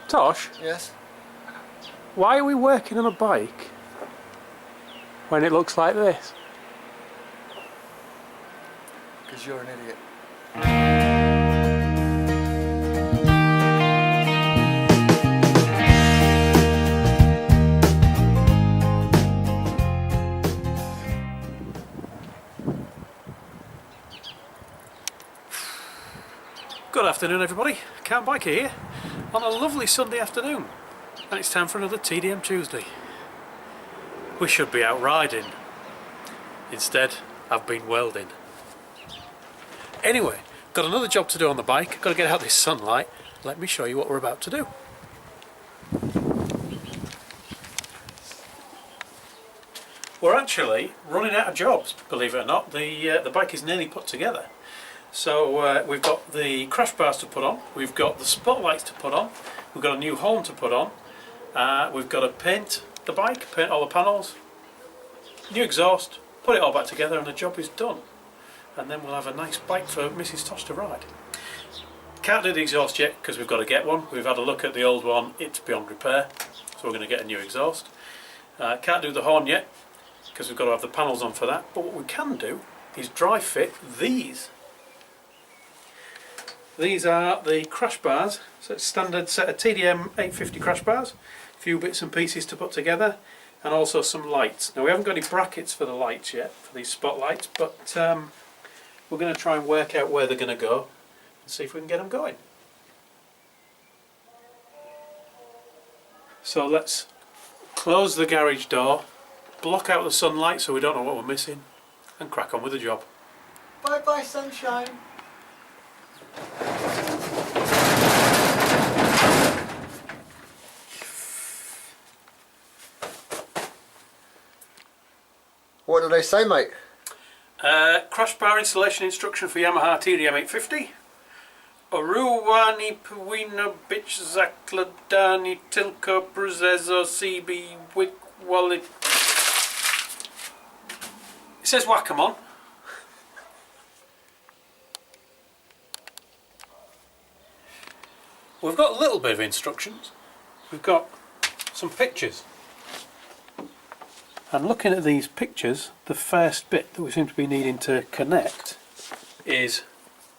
Tosh, Yes? why are we working on a bike when it looks like this? Because you're an idiot. Good afternoon everybody, Count Biker here on a lovely Sunday afternoon, and it's time for another TDM Tuesday. We should be out riding, instead I've been welding. Anyway, got another job to do on the bike, got to get out this sunlight. Let me show you what we're about to do. We're actually running out of jobs, believe it or not. The bike is nearly put together. So we've got the crash bars to put on, we've got the spotlights to put on, we've got a new horn to put on, we've got to paint the bike, paint all the panels, new exhaust, put it all back together and the job is done. And then we'll have a nice bike for Mrs. Tosh to ride. Can't do the exhaust yet because we've got to get one. We've had a look at the old one, it's beyond repair, so we're going to get a new exhaust. Can't do the horn yet because we've got to have the panels on for that, but what we can do is dry fit these. These are the crash bars, so it's a standard set of TDM850 crash bars, a few bits and pieces to put together, and also some lights. Now we haven't got any brackets for the lights yet, for these spotlights, but we're going to try and work out where they're going to go and see if we can get them going. So let's close the garage door, block out the sunlight so we don't know what we're missing, and crack on with the job. Bye bye sunshine. What do they say, mate? Crash bar installation instruction for Yamaha TDM850. Oruwani Puina Bitch Zakladani Tilko Bruzezo CB Wick Wallet. It says whack 'em on. We've got a little bit of instructions. We've got some pictures. And looking at these pictures, the first bit that we seem to be needing to connect is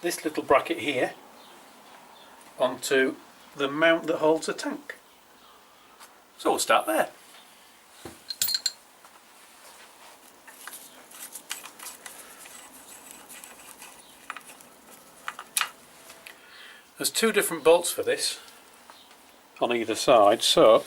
this little bracket here onto the mount that holds the tank. So we'll start there. There's two different bolts for this on either side, so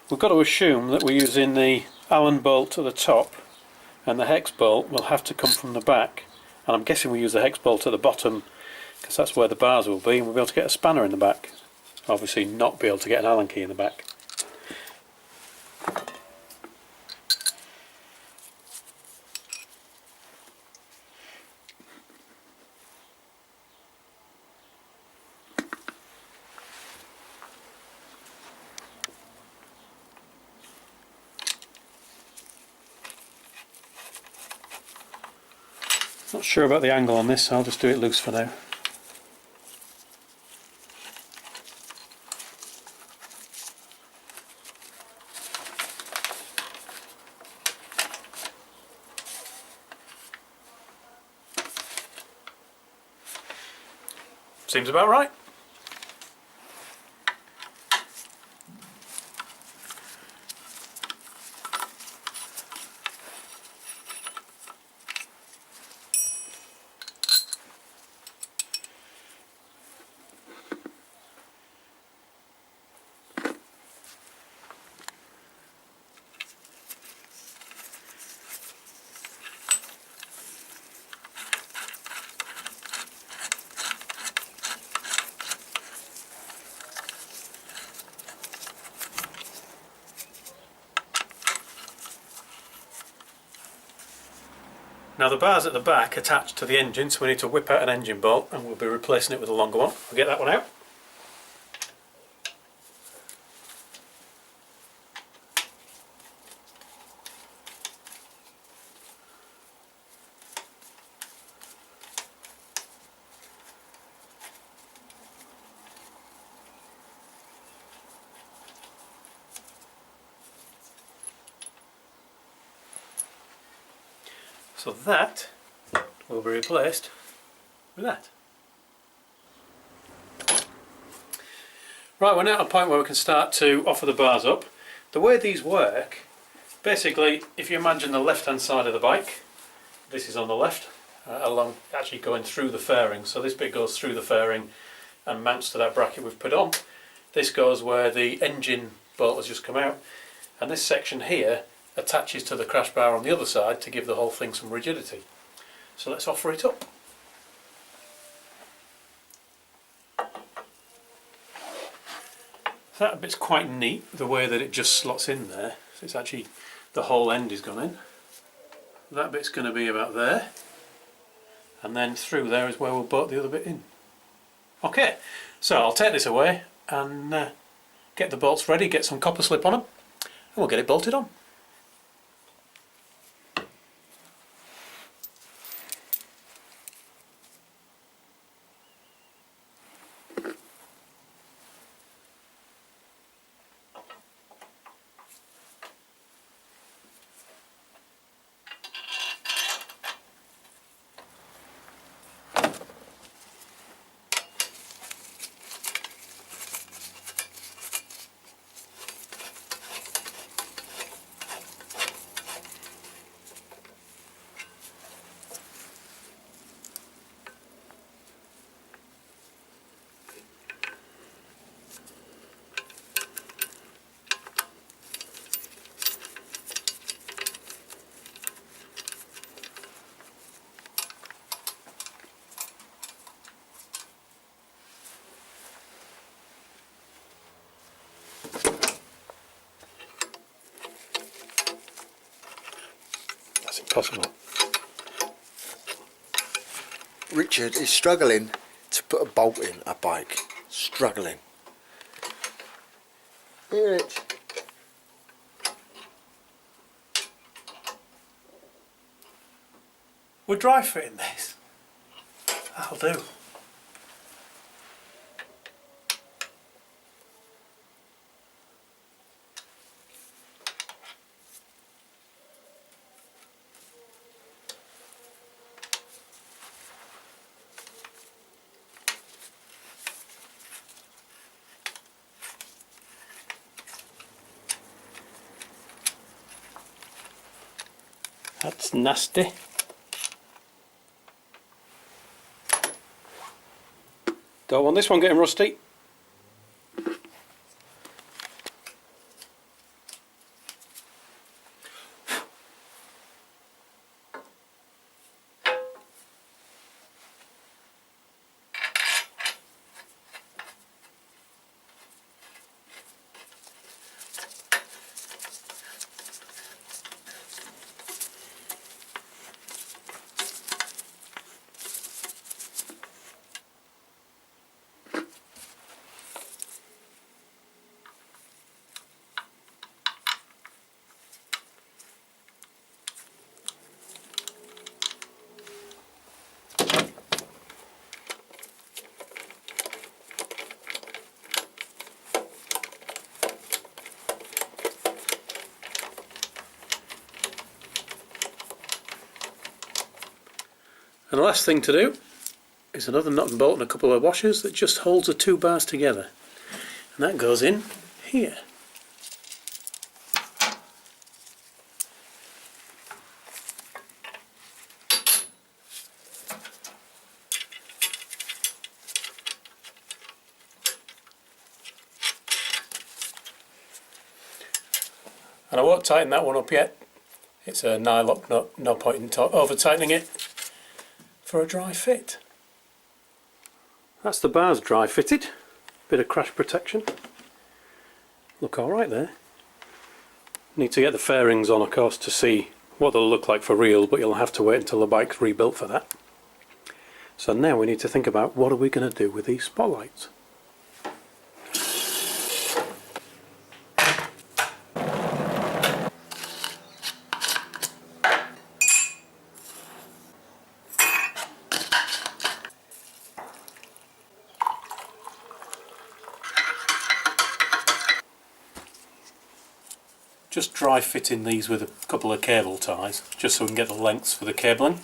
we've got to assume that we're using the Allen bolt at the top and the hex bolt will have to come from the back, and I'm guessing we use the hex bolt at the bottom because that's where the bars will be, and we'll be able to get a spanner in the back. Obviously not be able to get an Allen key in the back. Not sure about the angle on this, so I'll just do it loose for now. Seems about right. Now the bars at the back attach to the engine, so we need to whip out an engine bolt and we'll be replacing it with a longer one. We'll get that one out. So that will be replaced with that. Right, we're now at a point where we can start to offer the bars up. The way these work, basically, if you imagine the left hand side of the bike, this is on the left, along actually going through the fairing. So this bit goes through the fairing and mounts to that bracket we've put on. This goes where the engine bolt has just come out, and this section here attaches to the crash bar on the other side to give the whole thing some rigidity. So let's offer it up. That bit's quite neat, the way that it just slots in there. So it's actually, the whole end is gone in. That bit's going to be about there, and then through there is where we'll bolt the other bit in. Okay, so I'll take this away and get the bolts ready, get some copper slip on them, and we'll get it bolted on. That's impossible. Richard is struggling to put a bolt in a bike. Struggling. Here, Rich. We're dry fitting this. That'll do. That's nasty. Don't want this one getting rusty. And the last thing to do is another nut and bolt and a couple of washers that just holds the two bars together. And that goes in here. And I won't tighten that one up yet. It's a nylock nut, no point in over tightening it for a dry fit. That's the bars dry fitted. Bit of crash protection. Look alright there. Need to get the fairings on, of course, to see what they'll look like for real, but you'll have to wait until the bike's rebuilt for that. So now we need to think about what are we going to do with these spotlights. just dry fitting these with a couple of cable ties, just so we can get the lengths for the cabling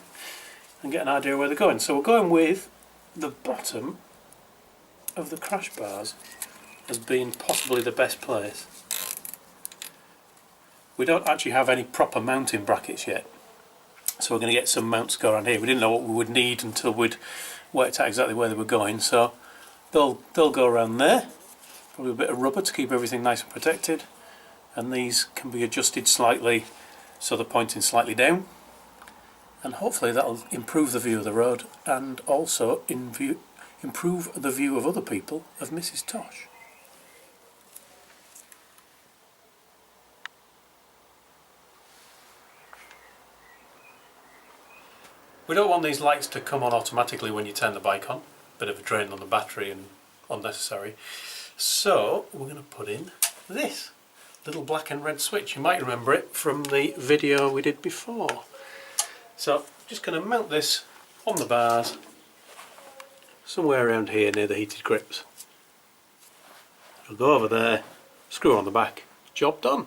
and get an idea where they're going. So we're going with the bottom of the crash bars as being possibly the best place. We don't actually have any proper mounting brackets yet, so we're going to get some mounts going around here. We didn't know what we would need until we'd worked out exactly where they were going, so they'll go around there. Probably a bit of rubber to keep everything nice and protected, and these can be adjusted slightly so they're pointing slightly down, and hopefully that'll improve the view of the road and also improve the view of other people of Mrs. Tosh. We don't want these lights to come on automatically when you turn the bike on. Bit of a drain on the battery and unnecessary. So we're going to put in this little black and red switch. You might remember it from the video we did before. So just going to mount this on the bars somewhere around here near the heated grips. It'll go over there, screw on the back, job done.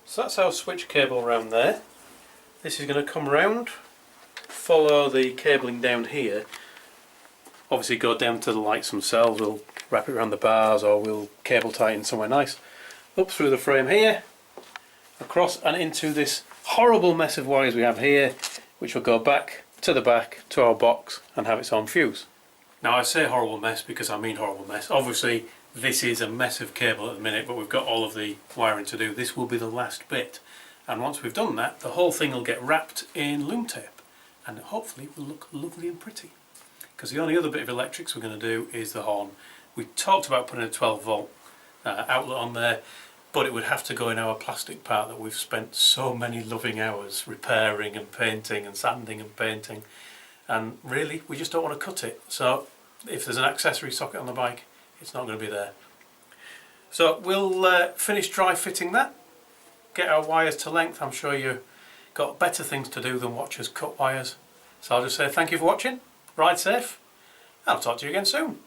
So that's our switch cable around there. This is going to come round, follow the cabling down here, obviously go down to the lights themselves. We'll wrap it around the bars or we'll cable tie in somewhere nice, up through the frame here, across and into this horrible mess of wires we have here, which will go back to our box and have its own fuse. Now I say horrible mess because I mean horrible mess. Obviously this is a mess of cable at the minute, but we've got all of the wiring to do. This will be the last bit, and once we've done that, the whole thing will get wrapped in loom tape and hopefully it will look lovely and pretty. Because the only other bit of electrics we're going to do is the horn. We talked about putting a 12 volt outlet on there, but it would have to go in our plastic part that we've spent so many loving hours repairing and painting and sanding and painting, and really we just don't want to cut it. So if there's an accessory socket on the bike, it's not going to be there. So we'll finish dry fitting that, get our wires to length. I'm sure you've got better things to do than watch us cut wires. So I'll just say thank you for watching, ride safe, and I'll talk to you again soon.